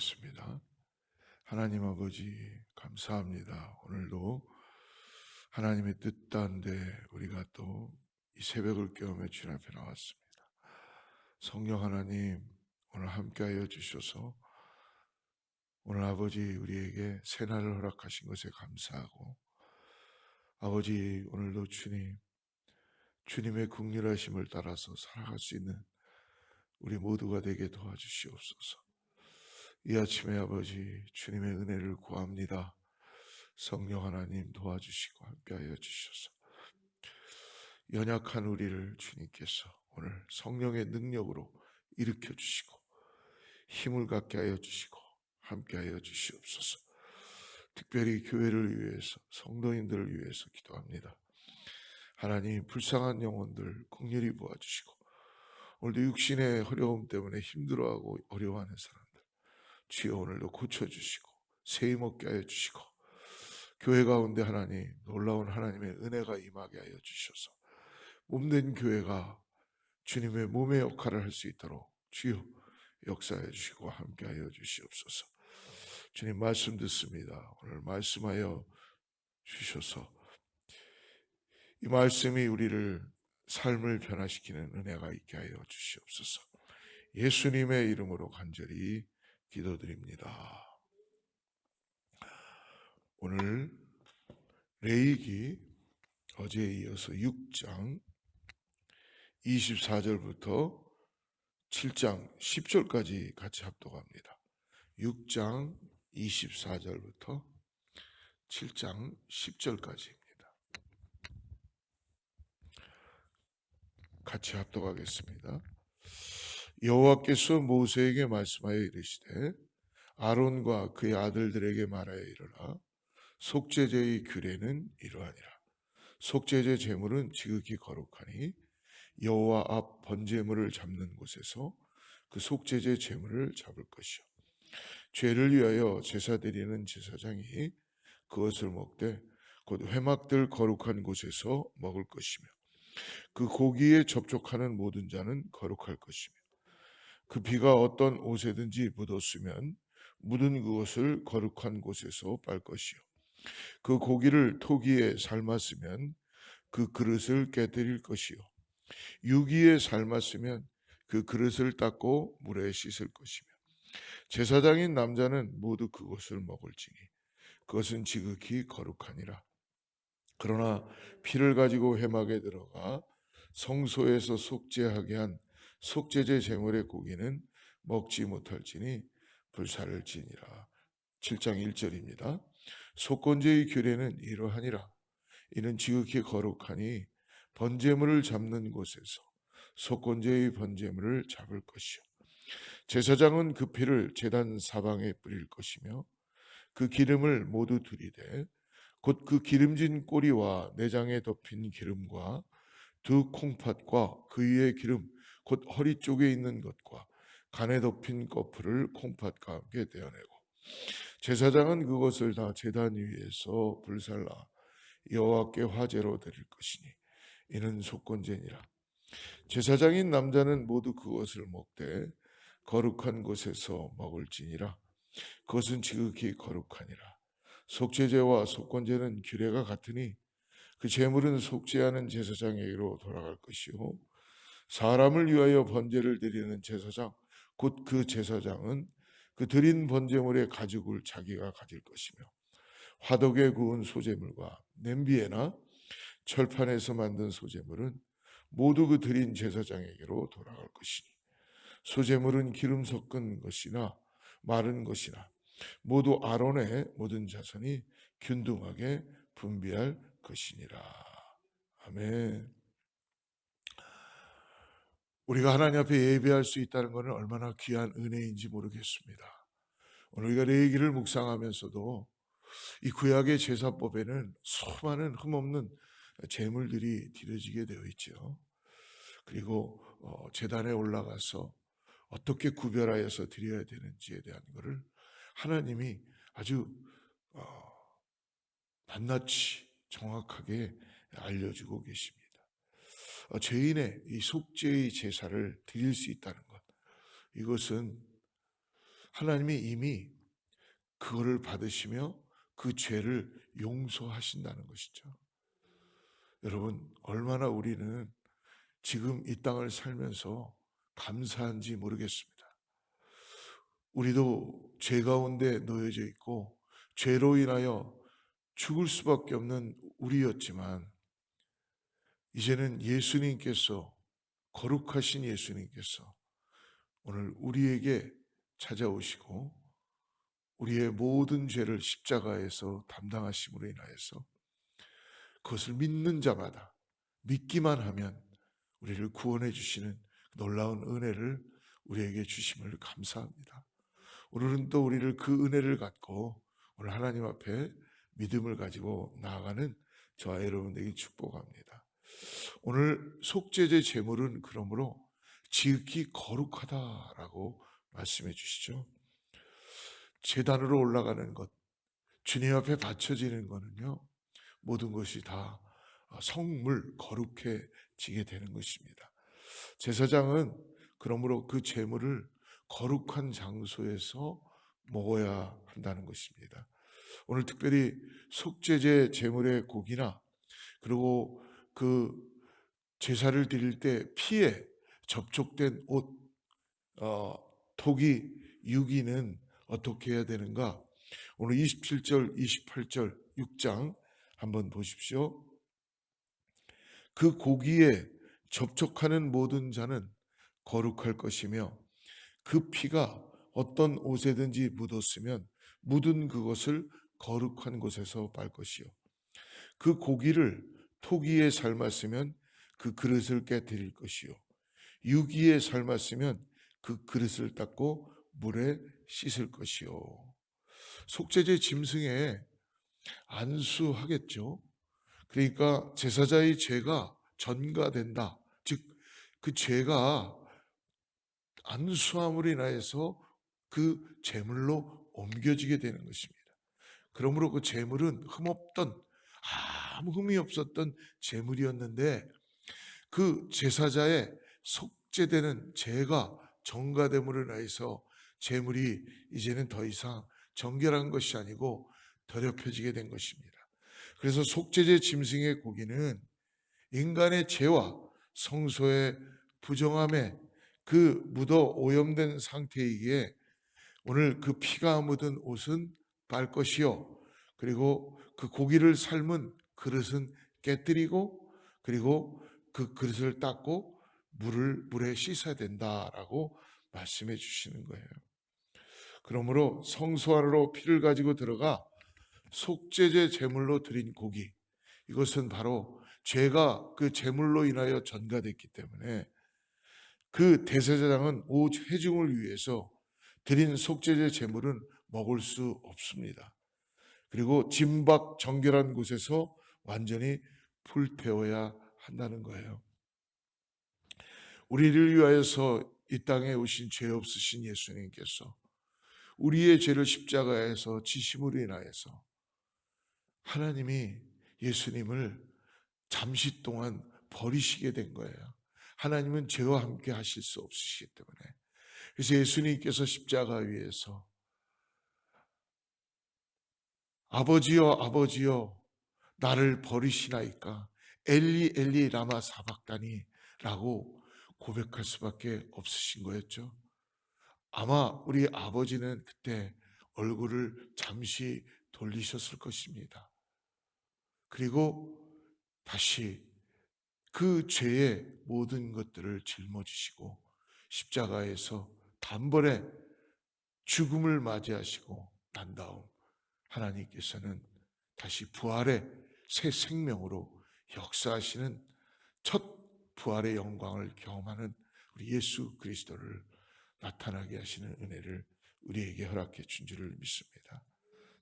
기도하겠습니다. 하나님 아버지 감사합니다. 오늘도 하나님의 뜻다한데 우리가 또 이 새벽을 깨우며 주님 앞에 나왔습니다. 성령 하나님 오늘 함께하여 주셔서 오늘 아버지 우리에게 새날을 허락하신 것에 감사하고, 아버지 오늘도 주님의 긍휼하심을 따라서 살아갈 수 있는 우리 모두가 되게 도와주시옵소서. 이 아침에 아버지 주님의 은혜를 구합니다. 성령 하나님 도와주시고 함께하여 주셔서 연약한 우리를 주님께서 오늘 성령의 능력으로 일으켜 주시고 힘을 갖게 하여 주시고 함께하여 주시옵소서. 특별히 교회를 위해서, 성도인들을 위해서 기도합니다. 하나님 불쌍한 영혼들 긍휼히 보아주시고, 오늘도 육신의 어려움 때문에 힘들어하고 어려워하는 사람들 주여 오늘도 고쳐주시고 세임 얻게 하여 주시고, 교회 가운데 하나님 놀라운 하나님의 은혜가 임하게 하여 주셔서 몸된 교회가 주님의 몸의 역할을 할 수 있도록 주여 역사해 주시고 함께하여 주시옵소서. 주님 말씀 듣습니다. 오늘 말씀하여 주셔서 이 말씀이 우리를 삶을 변화시키는 은혜가 있게 하여 주시옵소서. 예수님의 이름으로 간절히 기도드립니다. 오늘 레위기 어제에 이어서 6장 24절부터 7장 10절까지 같이 합독합니다. 6장 24절부터 7장 10절까지입니다. 같이 합독하겠습니다. 여호와께서 모세에게 말씀하여 이르시되 아론과 그의 아들들에게 말하여 이르라. 속죄제의 규례는 이러하니라. 속죄제 제물은 지극히 거룩하니 여호와 앞 번제물을 잡는 곳에서 그 속죄제 제물을 잡을 것이요, 죄를 위하여 제사 드리는 제사장이 그것을 먹되 곧 회막들 거룩한 곳에서 먹을 것이며, 그 고기에 접촉하는 모든 자는 거룩할 것이며, 그 피가 어떤 옷에든지 묻었으면 묻은 그것을 거룩한 곳에서 빨 것이요, 그 고기를 토기에 삶았으면 그 그릇을 깨뜨릴 것이요, 유기에 삶았으면 그 그릇을 닦고 물에 씻을 것이며, 제사장인 남자는 모두 그것을 먹을지니 그것은 지극히 거룩하니라. 그러나 피를 가지고 회막에 들어가 성소에서 속죄하게 한 속죄제 제물의 고기는 먹지 못할지니 불살을지니라. 7장 1절입니다. 속건제의 규례는 이러하니라. 이는 지극히 거룩하니 번제물을 잡는 곳에서 속건제의 번제물을 잡을 것이요, 제사장은 그 피를 제단 사방에 뿌릴 것이며, 그 기름을 모두 들이되 곧 그 기름진 꼬리와 내장에 덮인 기름과 두 콩팥과 그 위에 기름 곧 허리 쪽에 있는 것과 간에 덮인 꺼풀을 콩팥과 함께 떼어내고, 제사장은 그것을 다 제단 위에서 불살라 여호와께 화제로 드릴 것이니 이는 속건제니라. 제사장인 남자는 모두 그것을 먹되 거룩한 곳에서 먹을지니라. 그것은 지극히 거룩하니라. 속죄제와 속건제는 규례가 같으니 그 제물은 속죄하는 제사장에게로 돌아갈 것이요, 사람을 위하여 번제를 드리는 제사장 곧 그 제사장은 그 드린 번제물의 가죽을 자기가 가질 것이며, 화덕에 구운 소제물과 냄비에나 철판에서 만든 소제물은 모두 그 드린 제사장에게로 돌아갈 것이니, 소제물은 기름 섞은 것이나 마른 것이나 모두 아론의 모든 자손이 균등하게 분비할 것이니라. 아멘. 우리가 하나님 앞에 예배할 수 있다는 것은 얼마나 귀한 은혜인지 모르겠습니다. 오늘 우리가 레위기를 묵상하면서도 이 구약의 제사법에는 수많은 흠없는 제물들이 드려지게 되어 있죠. 그리고 제단에 올라가서 어떻게 구별하여서 드려야 되는지에 대한 것을 하나님이 아주 낱낱이 정확하게 알려주고 계십니다. 죄인의 이 속죄의 제사를 드릴 수 있다는 것, 이것은 하나님이 이미 그거를 받으시며 그 죄를 용서하신다는 것이죠. 여러분, 얼마나 우리는 지금 이 땅을 살면서 감사한지 모르겠습니다. 우리도 죄 가운데 놓여져 있고 죄로 인하여 죽을 수밖에 없는 우리였지만, 이제는 예수님께서, 거룩하신 예수님께서 오늘 우리에게 찾아오시고 우리의 모든 죄를 십자가에서 담당하심으로 인하여서 그것을 믿는 자마다, 믿기만 하면 우리를 구원해 주시는 놀라운 은혜를 우리에게 주심을 감사합니다. 오늘은 또 우리를 그 은혜를 갖고 오늘 하나님 앞에 믿음을 가지고 나아가는 저와 여러분에게 축복합니다. 오늘 속죄제 제물은 그러므로 지극히 거룩하다라고 말씀해 주시죠. 제단으로 올라가는 것, 주님 앞에 바쳐지는 것은요, 모든 것이 다 성물, 거룩해지게 되는 것입니다. 제사장은 그러므로 그 제물을 거룩한 장소에서 먹어야 한다는 것입니다. 오늘 특별히 속죄제 제물의 고기나, 그리고 그 제사를 드릴 때 피에 접촉된 옷, 토기, 유기는 어떻게 해야 되는가? 오늘 27절, 28절 6장 한번 보십시오. 그 고기에 접촉하는 모든 자는 거룩할 것이며 그 피가 어떤 옷에든지 묻었으면 묻은 그것을 거룩한 곳에서 빨 것이요, 그 고기를 토기에 삶았으면 그 그릇을 깨뜨릴 것이요, 유기에 삶았으면 그 그릇을 닦고 물에 씻을 것이요. 속죄제 짐승에 안수하겠죠. 그러니까 제사자의 죄가 전가된다. 즉, 그 죄가 안수함으로 인하여서 그 제물로 옮겨지게 되는 것입니다. 그러므로 그 제물은 흠없던, 아무 흠이 없었던 제물이었는데, 그 제사자의 속죄되는 죄가 전가됨으로 인해서 제물이 이제는 더 이상 정결한 것이 아니고 더럽혀지게 된 것입니다. 그래서 속죄제 짐승의 고기는 인간의 죄와 성소의 부정함에 그 묻어 오염된 상태이기에 오늘 그 피가 묻은 옷은 빨 것이요, 그리고 그 고기를 삶은 그릇은 깨뜨리고, 그리고 그 그릇을 닦고 물에 씻어야 된다라고 말씀해 주시는 거예요. 그러므로 성소 안으로 피를 가지고 들어가 속죄제 제물로 드린 고기, 이것은 바로 죄가 그 제물로 인하여 전가됐기 때문에 그 대제사장은 오직 회중을 위해서 드린 속죄제 제물은 먹을 수 없습니다. 그리고 진박 정결한 곳에서 완전히 불태워야 한다는 거예요. 우리를 위하여서 이 땅에 오신 죄 없으신 예수님께서 우리의 죄를 십자가에서 지심으로 인하여서 하나님이 예수님을 잠시 동안 버리시게 된 거예요. 하나님은 죄와 함께 하실 수 없으시기 때문에. 그래서 예수님께서 십자가 위에서 아버지여, 아버지여, 나를 버리시나이까, 엘리 엘리 라마 사박다니 라고 고백할 수밖에 없으신 거였죠. 아마 우리 아버지는 그때 얼굴을 잠시 돌리셨을 것입니다. 그리고 다시 그 죄의 모든 것들을 짊어지시고 십자가에서 단번에 죽음을 맞이하시고 난 다음 하나님께서는 다시 부활의 새 생명으로 역사하시는 첫 부활의 영광을 경험하는 우리 예수 그리스도를 나타나게 하시는 은혜를 우리에게 허락해 준 줄을 믿습니다.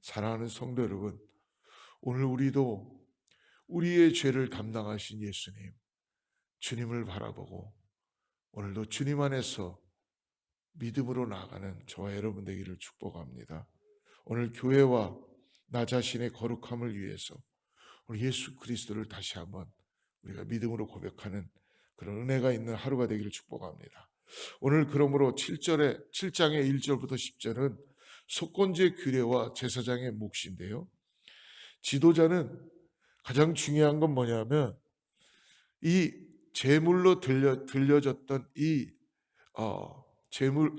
사랑하는 성도 여러분, 오늘 우리도 우리의 죄를 담당하신 예수님, 주님을 바라보고 오늘도 주님 안에서 믿음으로 나아가는 저와 여러분 되기를 축복합니다. 오늘 교회와 나 자신의 거룩함을 위해서 우리 예수 그리스도를 다시 한번 우리가 믿음으로 고백하는 그런 은혜가 있는 하루가 되기를 축복합니다. 오늘 그러므로 7장의 1절부터 10절은 속건제 규례와 제사장의 몫인데요. 지도자는 가장 중요한 건 뭐냐면 이 제물로 들려졌던 이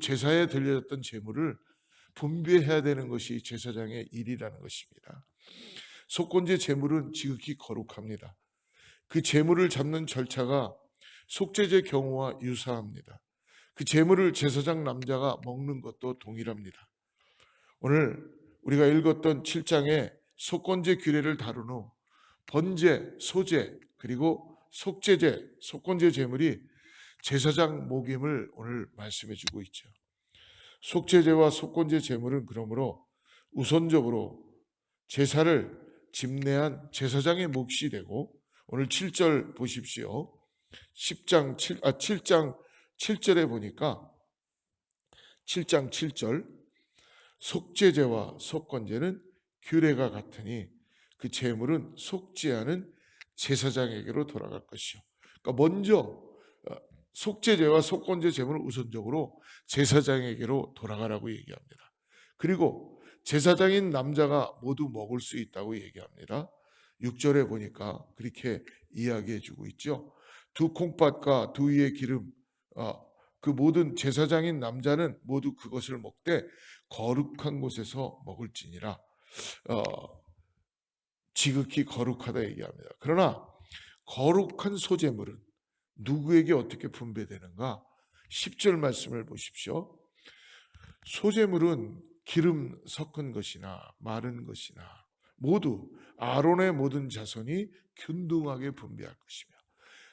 제사에 들려졌던 제물을 분배해야 되는 것이 제사장의 일이라는 것입니다. 속건제 제물은 지극히 거룩합니다. 그 제물을 잡는 절차가 속죄제 경우와 유사합니다. 그 제물을 제사장 남자가 먹는 것도 동일합니다. 오늘 우리가 읽었던 7장의 속건제 규례를 다룬 후 번제, 소제, 그리고 속죄제, 속건제 제물이 제사장 목임을 오늘 말씀해 주고 있죠. 속죄제와 속건제 제물은 그러므로 우선적으로 제사를 집례한 제사장의 몫이 되고, 오늘 7절 보십시오. 7장 7절에 보니까 7장 7절 속죄제와 속건제는 규례가 같으니 그 제물은 속죄하는 제사장에게로 돌아갈 것이요. 그러니까 먼저 속죄제와 속건제 제물은 우선적으로 제사장에게로 돌아가라고 얘기합니다. 그리고 제사장인 남자가 모두 먹을 수 있다고 얘기합니다. 6절에 보니까 그렇게 이야기해 주고 있죠. 두 콩팥과 두 위의 기름, 그 모든 제사장인 남자는 모두 그것을 먹되 거룩한 곳에서 먹을지니라. 지극히 거룩하다 얘기합니다. 그러나 거룩한 소재물은 누구에게 어떻게 분배되는가? 10절 말씀을 보십시오. 소재물은 기름 섞은 것이나 마른 것이나 모두 아론의 모든 자손이 균등하게 분배할 것이며,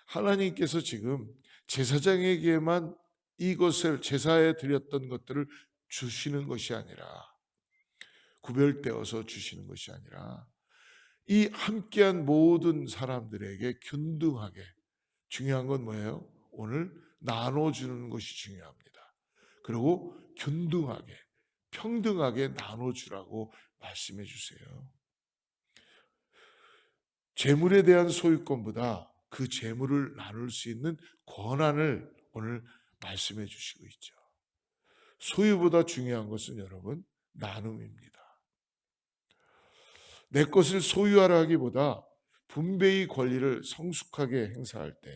하나님께서 지금 제사장에게만 이것을 제사에 드렸던 것들을 주시는 것이 아니라, 구별되어서 주시는 것이 아니라 이 함께한 모든 사람들에게 균등하게, 중요한 건 뭐예요? 오늘 나눠주는 것이 중요합니다. 그리고 균등하게, 평등하게 나눠주라고 말씀해 주세요. 재물에 대한 소유권보다 그 재물을 나눌 수 있는 권한을 오늘 말씀해 주시고 있죠. 소유보다 중요한 것은 여러분 나눔입니다. 내 것을 소유하라 하기보다 분배의 권리를 성숙하게 행사할 때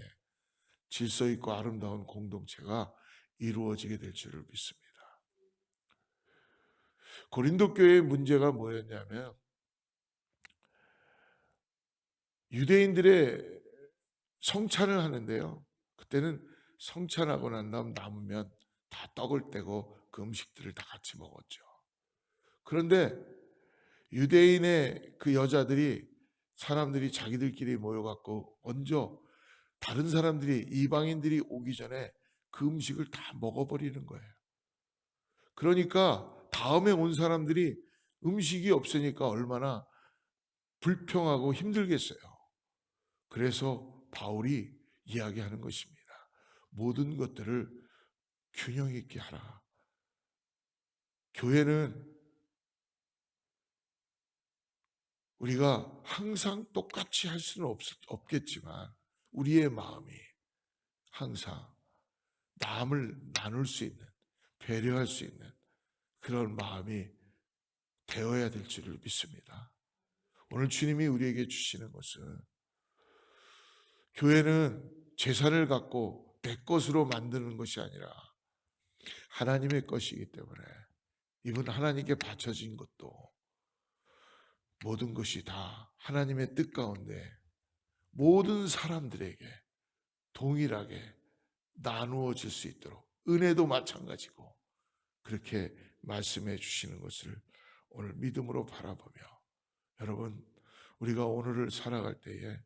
질서 있고 아름다운 공동체가 이루어지게 될 줄을 믿습니다. 고린도 교회의 문제가 뭐였냐면 유대인들의 성찬을 하는데요. 그때는 성찬하고 난 다음 남으면 다 떡을 떼고 그 음식들을 다 같이 먹었죠. 그런데 유대인의 그 여자들이, 사람들이 자기들끼리 모여갖고 먼저 다른 사람들이, 이방인들이 오기 전에 그 음식을 다 먹어버리는 거예요. 그러니까 다음에 온 사람들이 음식이 없으니까 얼마나 불평하고 힘들겠어요. 그래서 바울이 이야기하는 것입니다. 모든 것들을 균형 있게 하라. 교회는 우리가 항상 똑같이 할 수는 없겠지만 우리의 마음이 항상 남을 나눌 수 있는, 배려할 수 있는 그런 마음이 되어야 될 줄을 믿습니다. 오늘 주님이 우리에게 주시는 것은, 교회는 재산을 갖고 내 것으로 만드는 것이 아니라 하나님의 것이기 때문에 이분 하나님께 바쳐진 것도 모든 것이 다 하나님의 뜻 가운데 모든 사람들에게 동일하게 나누어질 수 있도록, 은혜도 마찬가지고 그렇게 말씀해 주시는 것을 오늘 믿음으로 바라보며, 여러분 우리가 오늘을 살아갈 때에,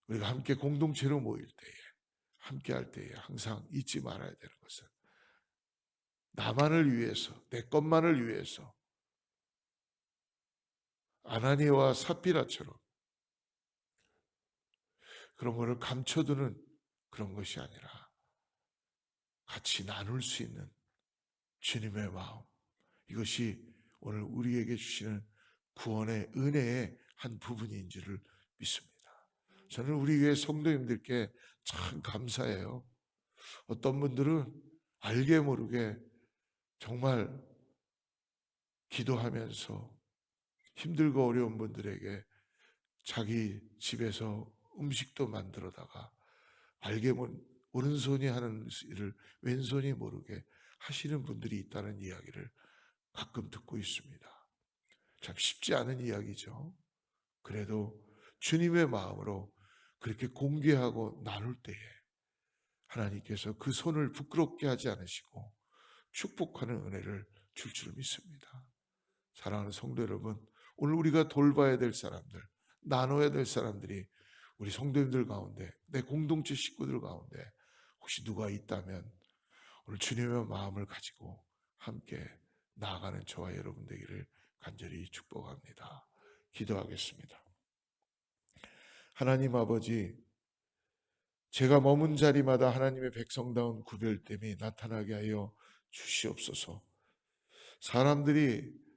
우리가 함께 공동체로 모일 때에, 함께 할 때에 항상 잊지 말아야 되는 것은 나만을 위해서, 내 것만을 위해서 아나니와 삽비라처럼 그런 것을 감춰두는 그런 것이 아니라 같이 나눌 수 있는 주님의 마음, 이것이 오늘 우리에게 주시는 구원의 은혜의 한 부분인 줄을 믿습니다. 저는 우리 교회 성도님들께 참 감사해요. 어떤 분들은 알게 모르게 정말 기도하면서 힘들고 어려운 분들에게 자기 집에서 음식도 만들어다가 알게 모르는 오른손이 하는 일을 왼손이 모르게 하시는 분들이 있다는 이야기를 가끔 듣고 있습니다. 참 쉽지 않은 이야기죠. 그래도 주님의 마음으로 그렇게 공개하고 나눌 때에 하나님께서 그 손을 부끄럽게 하지 않으시고 축복하는 은혜를 줄 줄 믿습니다. 사랑하는 성도 여러분, 오늘 우리가 돌봐야 될 사람들, 나눠야 될 사람들이 우리 성도님들 가운데, 내 공동체 식구들 가운데 혹시 누가 있다면 오늘 주님의 마음을 가지고 함께 나아가는 저와 여러분 되기를 간절히 축복합니다. 기도하겠습니다. 하나님 아버지, 제가 머문 자리마다 하나님의 백성다운 구별됨이 나타나게 하여 주시옵소서. 사람들이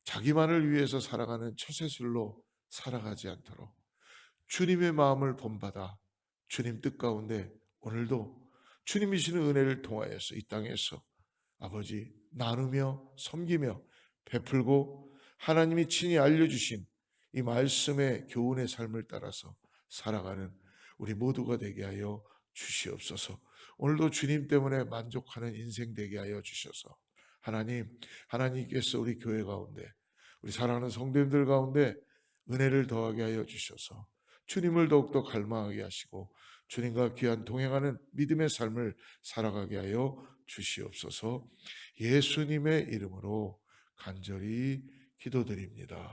자기만을 위해서 살아가는 처세술로 살아가지 않도록 주님의 마음을 본받아 주님 뜻 가운데 오늘도 주님이 주시는 은혜를 통하여서 이 땅에서 아버지 나누며 섬기며 베풀고 하나님이 친히 알려주신 이 말씀의 교훈의 삶을 따라서 살아가는 우리 모두가 되게 하여 주시옵소서. 오늘도 주님 때문에 만족하는 인생 되게 하여 주셔서 하나님께서 우리 교회 가운데 우리 사랑하는 성도님들 가운데 은혜를 더하게 하여 주셔서 주님을 더욱더 갈망하게 하시고 주님과 귀한 동행하는 믿음의 삶을 살아가게 하여 주시옵소서. 예수님의 이름으로 간절히 기도드립니다.